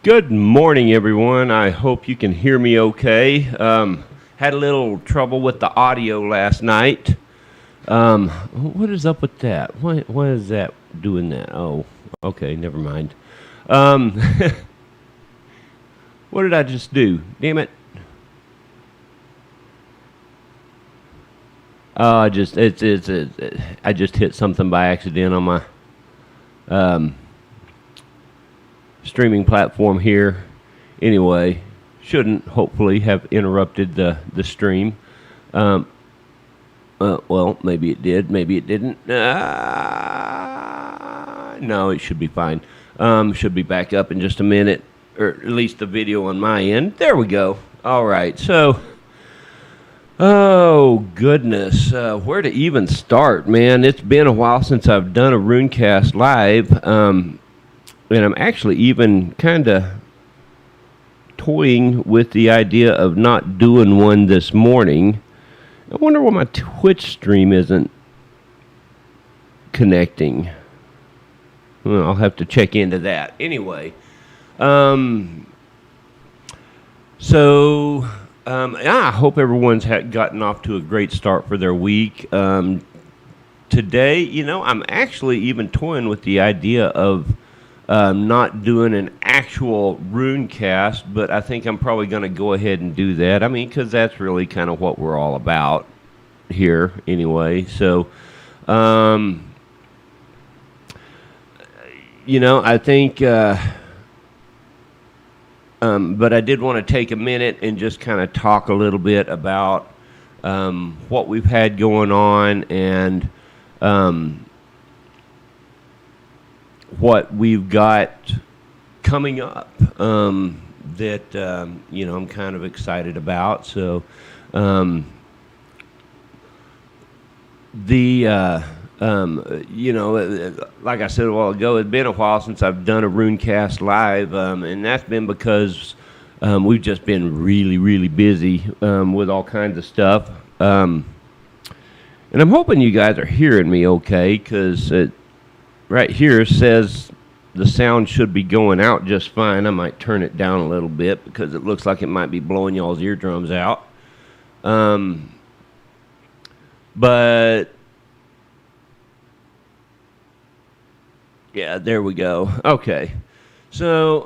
Good morning, everyone. I hope you can hear me okay. Had a little trouble with the audio last night. What is up with that? Why is that doing that? Oh, okay, never mind. Um, what did I just do? Damn it! I just hit something by accident on my um, streaming platform here. Anyway, shouldn't hopefully have interrupted the stream. Um, well, maybe it did, maybe it didn't. No, it should be fine. Should be back up in just a minute, or at least the video on my end. There we go. All right, so. Oh goodness, where to even start, man? It's been a while since I've done a Rune Cast live, and I'm actually even kind of toying with the idea of not doing one this morning. I wonder why my Twitch stream isn't connecting. Well, I'll have to check into that. Anyway, I hope everyone's gotten off to a great start for their week. Today, I'm actually even toying with the idea of not doing an actual Rune Cast, but I think I'm probably going to go ahead and do that. I mean, because that's really kind of what we're all about here anyway. So, I think, but I did want to take a minute and just kind of talk a little bit about what we've had going on and what we've got coming up that I'm kind of excited about. So like I said a while ago, it's been a while since I've done a Rune Cast live, and that's been because we've just been really, really busy with all kinds of stuff. And I'm hoping you guys are hearing me okay, because right here says the sound should be going out just fine. I might turn it down a little bit because it looks like it might be blowing y'all's eardrums out. But yeah, there we go. Okay. So,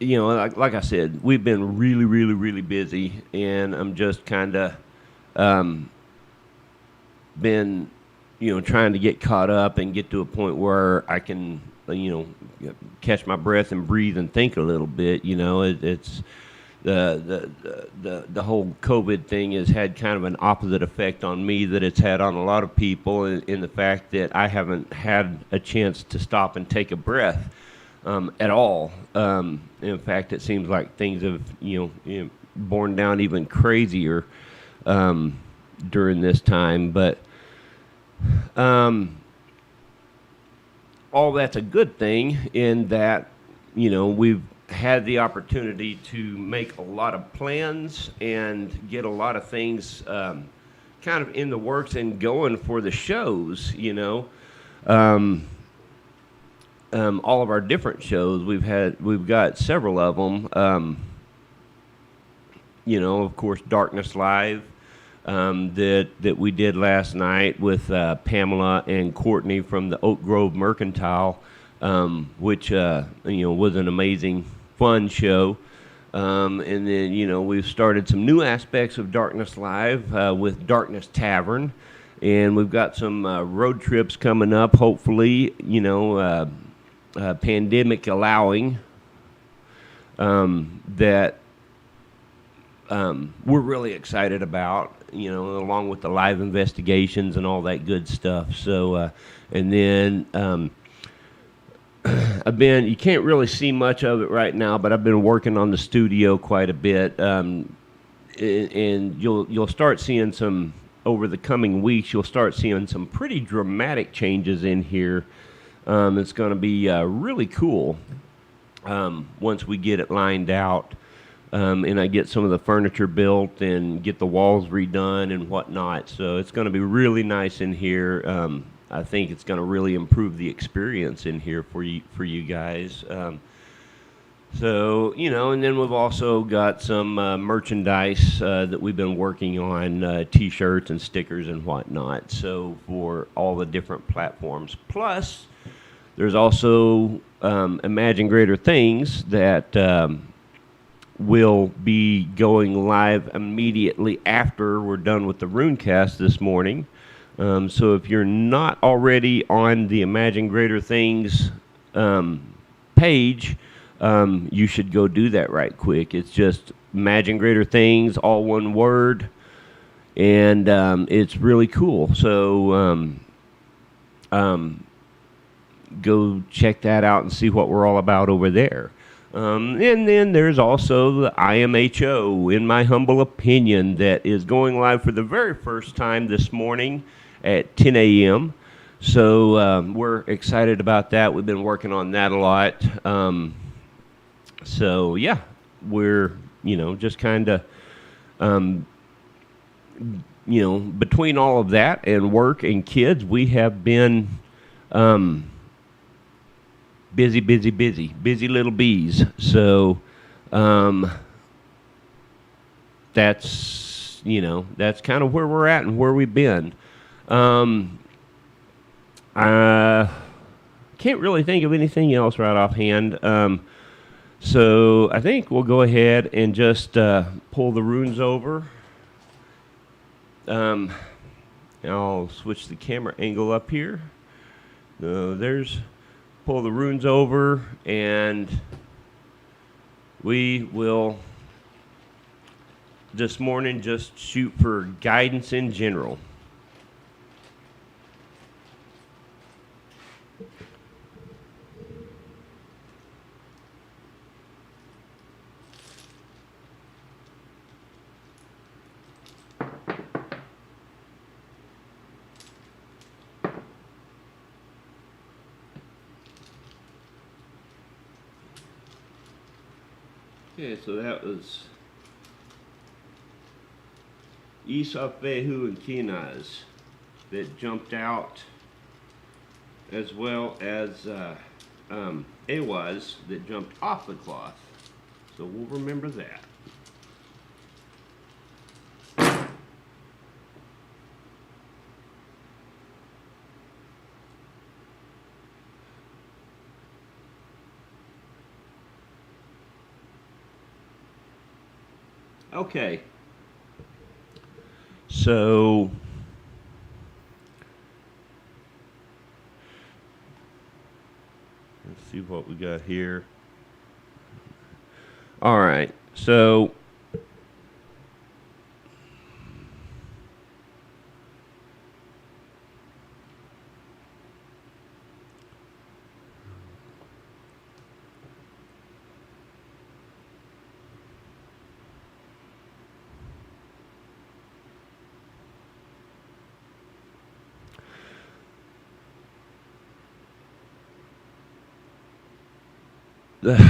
like I said, we've been really, really, really busy, and I'm just kind of been, trying to get caught up and get to a point where I can, catch my breath and breathe and think a little bit. It's the whole COVID thing has had kind of an opposite effect on me that it's had on a lot of people, in the fact that I haven't had a chance to stop and take a breath at all. In fact, it seems like things have borne down even crazier during this time. But all that's a good thing in that we've had the opportunity to make a lot of plans and get a lot of things kind of in the works and going for the shows. All of our different shows we've got several of them. Of course, Darkness Live that we did last night with Pamela and Courtney from the Oak Grove Mercantile, which was an amazing, fun show. And then, we've started some new aspects of Darkness Live with Darkness Tavern. And we've got some road trips coming up, hopefully, pandemic allowing, that we're really excited about, along with the live investigations and all that good stuff. So, and then you can't really see much of it right now, but I've been working on the studio quite a bit, and you'll start seeing some, over the coming weeks, you'll start seeing some pretty dramatic changes in here. It's going to be really cool once we get it lined out, and I get some of the furniture built and get the walls redone and whatnot. So it's going to be really nice in here. I think it's going to really improve the experience in here for you guys. So, and then we've also got some merchandise that we've been working on, T-shirts and stickers and whatnot. So for all the different platforms. Plus, there's also Imagine Greater Things that will be going live immediately after we're done with the Rune Cast this morning. So if you're not already on the Imagine Greater Things page, you should go do that right quick. It's just Imagine Greater Things, all one word, and it's really cool. So go check that out and see what we're all about over there. And then there's also the IMHO, in my humble opinion, that is going live for the very first time this morning at 10 a.m. So we're excited about that. We've been working on that a lot. So yeah, we're just kind of between all of that and work and kids, we have been busy little bees. So that's kind of where we're at and where we've been. I can't really think of anything else right offhand. So I think we'll go ahead and just pull the runes over. I'll switch the camera angle up here. Pull the runes over, and we will this morning just shoot for guidance in general. Okay, so that was Isafehu and Kenaz that jumped out, as well as Awaz that jumped off the cloth. So we'll remember that. Okay, so let's see what we got here. All right, so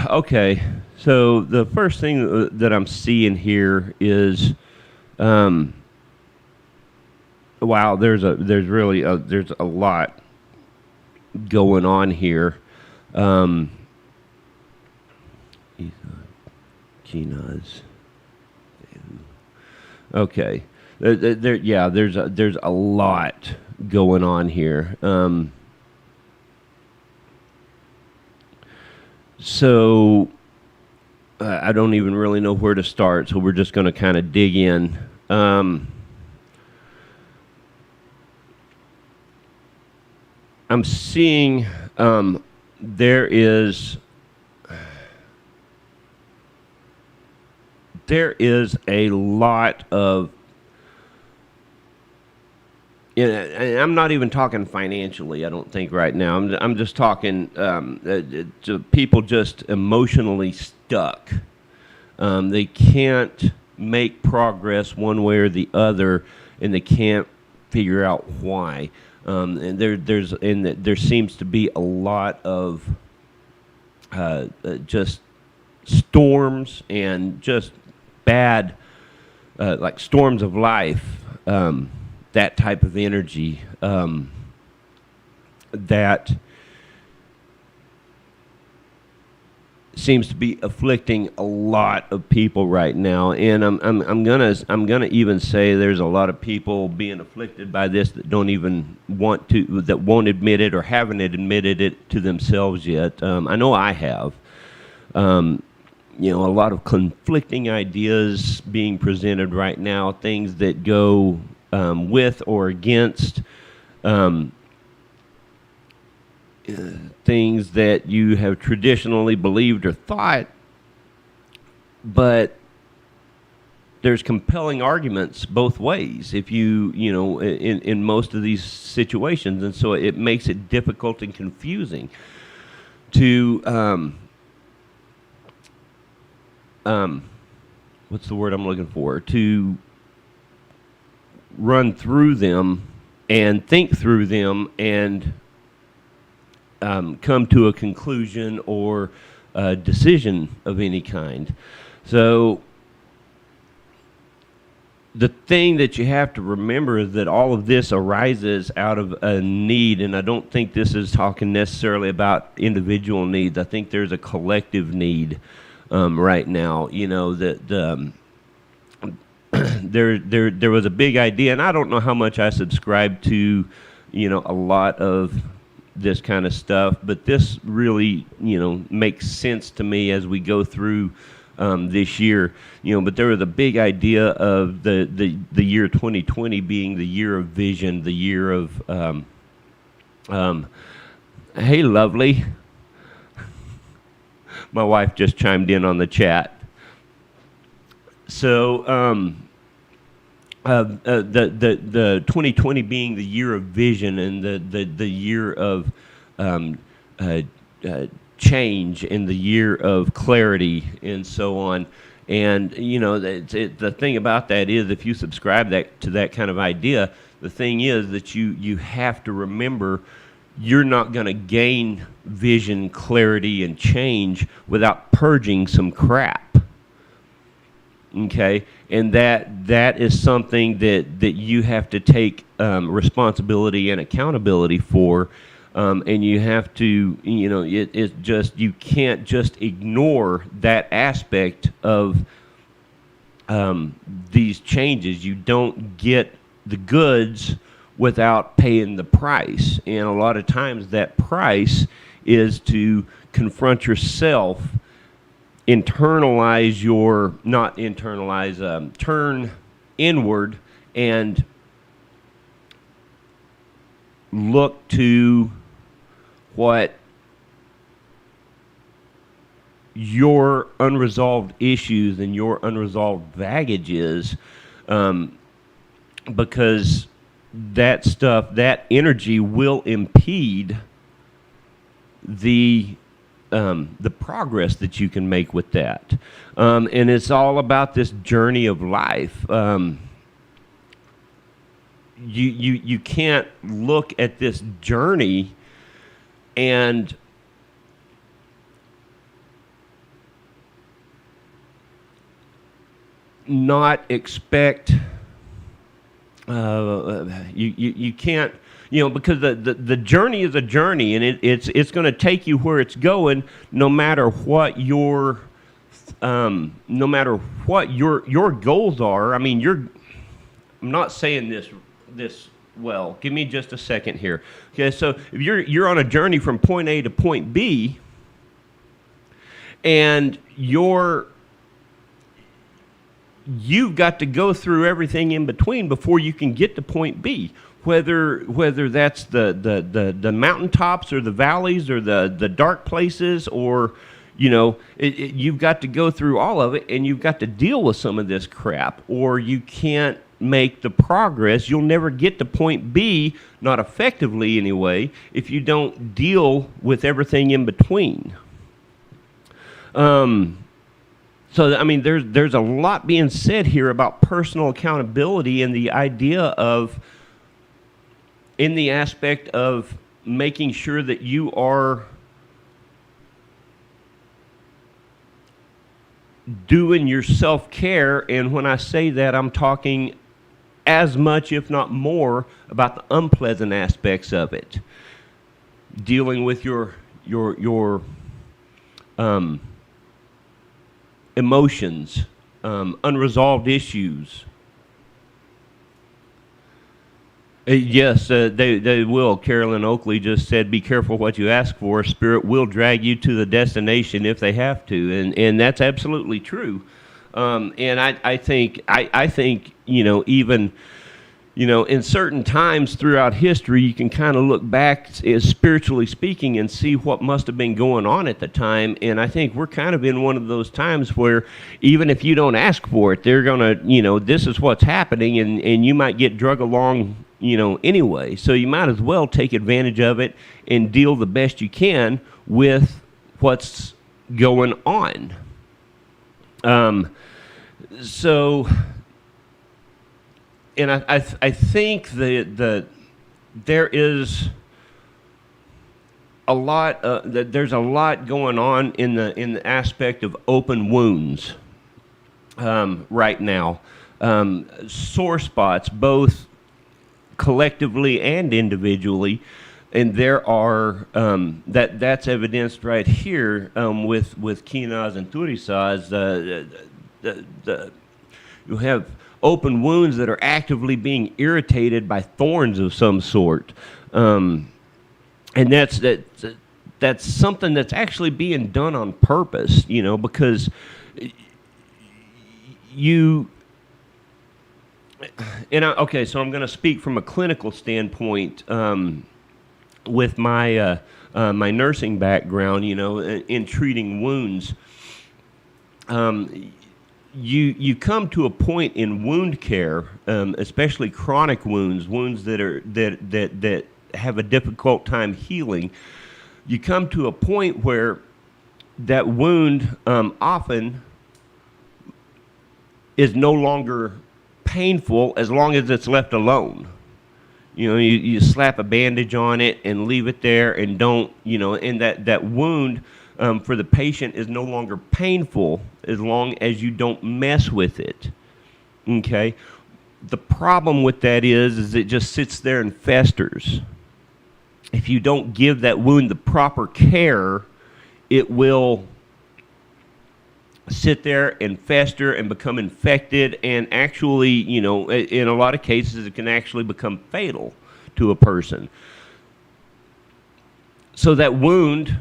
okay, so the first thing that I'm seeing here is, wow, there's a lot going on here. Kenaz. Okay, there's a lot going on here. So I don't even really know where to start, so we're just going to kind of dig in. I'm seeing there is a lot of, and I'm not even talking financially, I don't think right now. I'm just talking to people just emotionally stuck. They can't make progress one way or the other, and they can't figure out why. And there seems to be a lot of just storms and just bad, like storms of life. That type of energy. that seems to be afflicting a lot of people right now, and I'm gonna even say there's a lot of people being afflicted by this that don't even that won't admit it or haven't admitted it to themselves yet. I know I have. A lot of conflicting ideas being presented right now, things that go with or against things that you have traditionally believed or thought, but there's compelling arguments both ways if in most of these situations, and so it makes it difficult and confusing to what's the word I'm looking for, to run through them and think through them and come to a conclusion or a decision of any kind. So the thing that you have to remember is that all of this arises out of a need, and I don't think this is talking necessarily about individual needs. I think there's a collective need right now. That there was a big idea, and I don't know how much I subscribe to, a lot of this kind of stuff, but this really, makes sense to me as we go through this year. But there was a big idea of the year 2020 being the year of vision, the year of, hey, lovely. My wife just chimed in on the chat. So the 2020 being the year of vision and the year of change and the year of clarity and so on. And the thing about that is, if you subscribe to that kind of idea, the thing is that you have to remember you're not going to gain vision, clarity, and change without purging some crap. Okay, and that is something that you have to take responsibility and accountability for, and you have to, it's just, you can't just ignore that aspect of these changes. You don't get the goods without paying the price, and a lot of times that price is to confront yourself, turn inward and look to what your unresolved issues and your unresolved baggage is, because that stuff, that energy will impede the progress that you can make with that. And it's all about this journey of life. You can't look at this journey and not expect, you can't, because the journey is a journey, and it's going to take you where it's going, no matter what your goals are. I mean, I'm not saying this well. Give me just a second here. Okay, so if you're on a journey from point A to point B, and you've got to go through everything in between before you can get to point B. Whether that's the mountaintops or the valleys or the dark places, or you've got to go through all of it, and you've got to deal with some of this crap, or you can't make the progress. You'll never get to point B, not effectively anyway, if you don't deal with everything in between. So I mean, there's a lot being said here about personal accountability and the idea of, in the aspect of making sure that you are doing your self-care. And when I say that, I'm talking as much, if not more, about the unpleasant aspects of it. dealing with your emotions, unresolved issues. Yes, they will. Carolyn Oakley just said, "Be careful what you ask for. Spirit will drag you to the destination if they have to," and that's absolutely true. And I think even in certain times throughout history, you can kind of look back, spiritually speaking, and see what must have been going on at the time. And I think we're kind of in one of those times where even if you don't ask for it, they're gonna, this is what's happening, and you might get drug along, anyway. So you might as well take advantage of it and deal the best you can with what's going on. So. And I think that there is a lot that there's a lot going on in the aspect of open wounds right now, sore spots both collectively and individually, and there are that's evidenced right here with Kinaz and Turisaz. You have open wounds that are actively being irritated by thorns of some sort, and that's something that's actually being done on purpose, because okay, so I'm going to speak from a clinical standpoint with my my nursing background, in treating wounds. You come to a point in wound care, especially chronic wounds that have a difficult time healing. You come to a point where that wound often is no longer painful as long as it's left alone. You slap a bandage on it and leave it there, and don't, and that wound for the patient is no longer painful as long as you don't mess with it. Okay? The problem with that is it just sits there and festers. If you don't give that wound the proper care, it will sit there and fester and become infected, and actually, in a lot of cases, it can actually become fatal to a person. So that wound,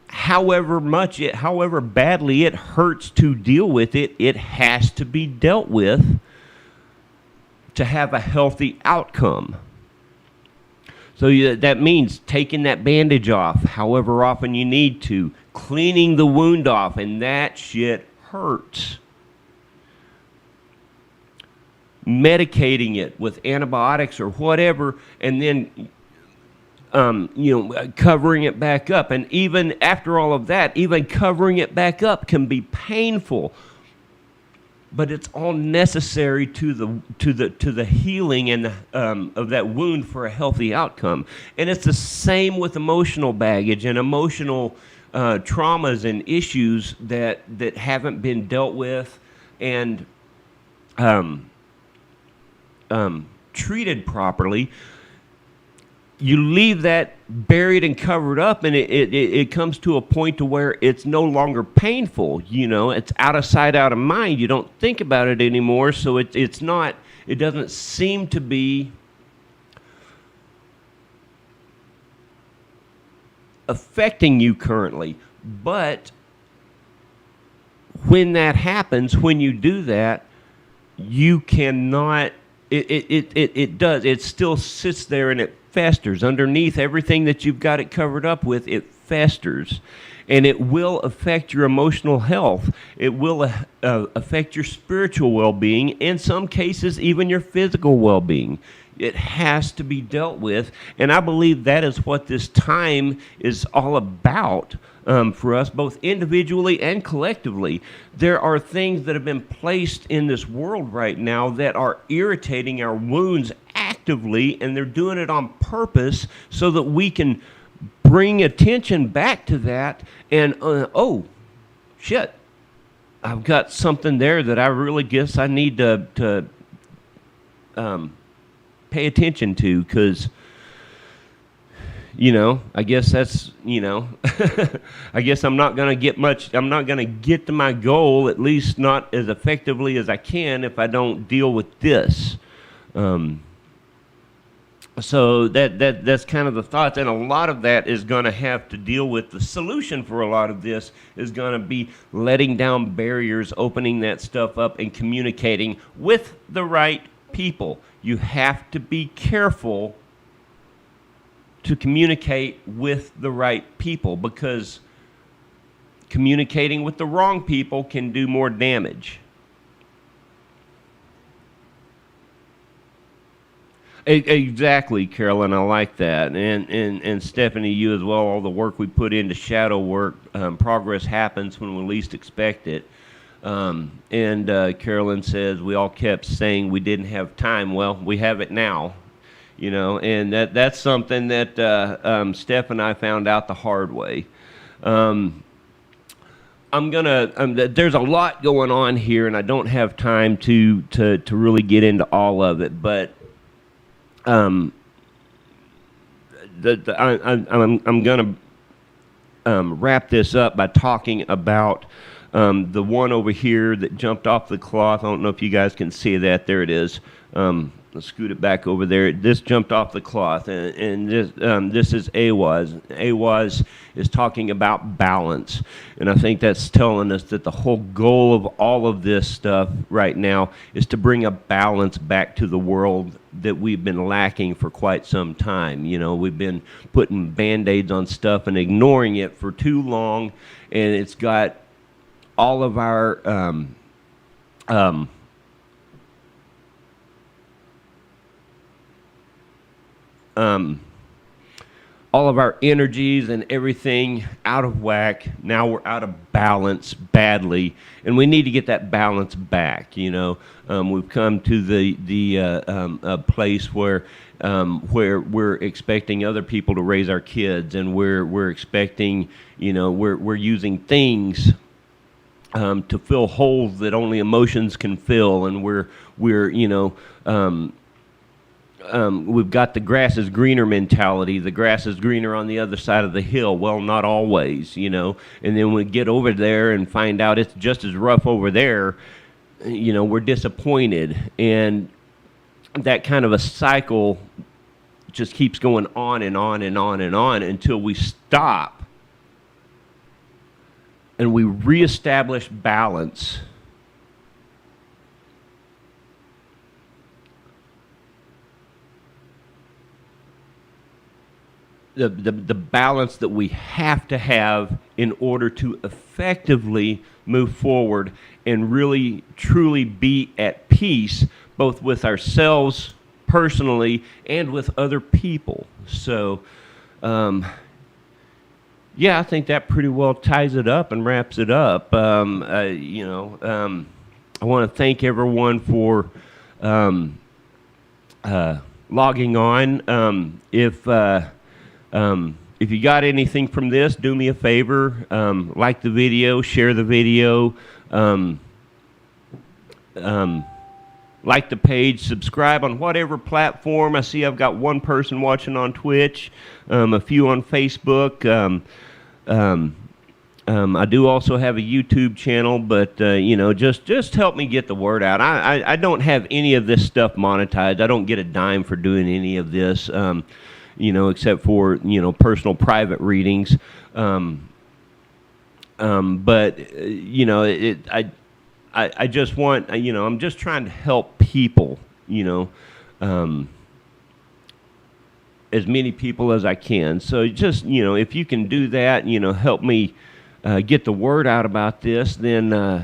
however badly it hurts to deal with it, it has to be dealt with to have a healthy outcome. So that means taking that bandage off however often you need to, cleaning the wound off, and that shit hurts. Medicating it with antibiotics or whatever, and then covering it back up. And even after all of that, even covering it back up can be painful. But it's all necessary to the healing and of that wound for a healthy outcome. And it's the same with emotional baggage and emotional traumas and issues that haven't been dealt with and treated properly. You leave that buried and covered up, and it comes to a point to where it's no longer painful. It's out of sight, out of mind. You don't think about it anymore, so it doesn't seem to be affecting you currently. But when that happens, when you do that, you cannot. It still sits there and it festers underneath everything that you've got it covered up with. It festers, and it will affect your emotional health. It will affect your spiritual well-being, in some cases even your physical well-being. It has to be dealt with, and I believe that is what this time is all about for us, both individually and collectively. There are things that have been placed in this world right now that are irritating our wounds actively, and they're doing it on purpose so that we can bring attention back to that and, oh, shit, I've got something there that I really guess I need to pay attention to, because I guess that's, I guess I'm not going to get much, I'm not going to get to my goal, at least not as effectively as I can, if I don't deal with this. So that's kind of the thoughts, and a lot of that is going to have to deal with the solution for a lot of this is going to be letting down barriers, opening that stuff up, and communicating with the right people. You have to be careful to communicate with the right people, because communicating with the wrong people can do more damage. Exactly, Carolyn. I like that, and Stephanie, you as well. All the work we put into shadow work, progress happens when we least expect it. And Carolyn says we all kept saying we didn't have time. Well, we have it now, and that's something that Steph and I found out the hard way. I'm gonna. There's a lot going on here, and I don't have time to really get into all of it, but. I'm going to wrap this up by talking about the one over here that jumped off the cloth. I don't know if you guys can see that. There it is. Let's scoot it back over there. This jumped off the cloth, and this is Awaz. Awaz is talking about balance, and I think that's telling us that the whole goal of all of this stuff right now is to bring a balance back to the world that we've been lacking for quite some time. We've been putting Band-Aids on stuff and ignoring it for too long, and it's got all of our all of our energies and everything out of whack. Now we're out of balance badly, and we need to get that balance back. We've come to the place where we're expecting other people to raise our kids, and we're expecting, we're using things to fill holes that only emotions can fill, and we're we've got the grass is greener mentality. The grass is greener on the other side of the hill. Well, not always, and then we get over there and find out it's just as rough over there. We're disappointed, and that kind of a cycle just keeps going on and on and on and on until we stop and we reestablish balance. The balance that we have to have in order to effectively move forward and really truly be at peace, both with ourselves personally and with other people. So, I think that pretty well ties it up and wraps it up. I want to thank everyone for logging on. If you got anything from this, do me a favor, like the video, share the video, like the page, subscribe on whatever platform. I see I've got one person watching on Twitch, a few on Facebook. I do also have a YouTube channel, but just help me get the word out. I don't have any of this stuff monetized. I don't get a dime for doing any of this. Except for, personal private readings. But, I just want, I'm just trying to help people, as many people as I can. So just, if you can do that, help me get the word out about this, then, that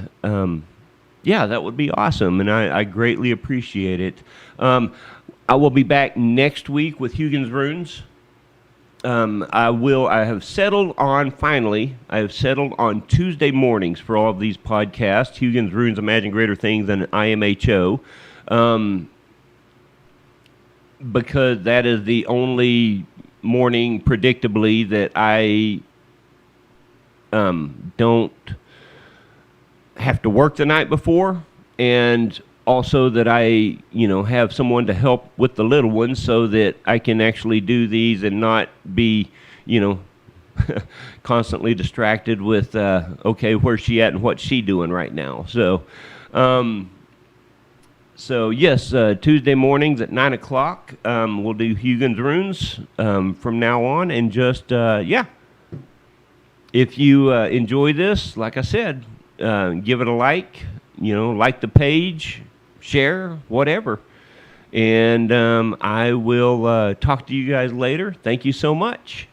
would be awesome. And I greatly appreciate it. I will be back next week with Hugin's Runes. I have settled on Tuesday mornings for all of these podcasts. Hugin's Runes, Imagine Greater Things, and IMHO. Because that is the only morning, predictably, that I don't have to work the night before. And also that I, have someone to help with the little ones so that I can actually do these and not be, you know, constantly distracted with, okay, where's she at and what's she doing right now? Um, so yes, Tuesday mornings at 9 o'clock, we'll do Hugin's Runes from now on, and just yeah. If you enjoy this, like I said, give it a like. Like the page, share, whatever, and I will talk to you guys later. Thank you so much.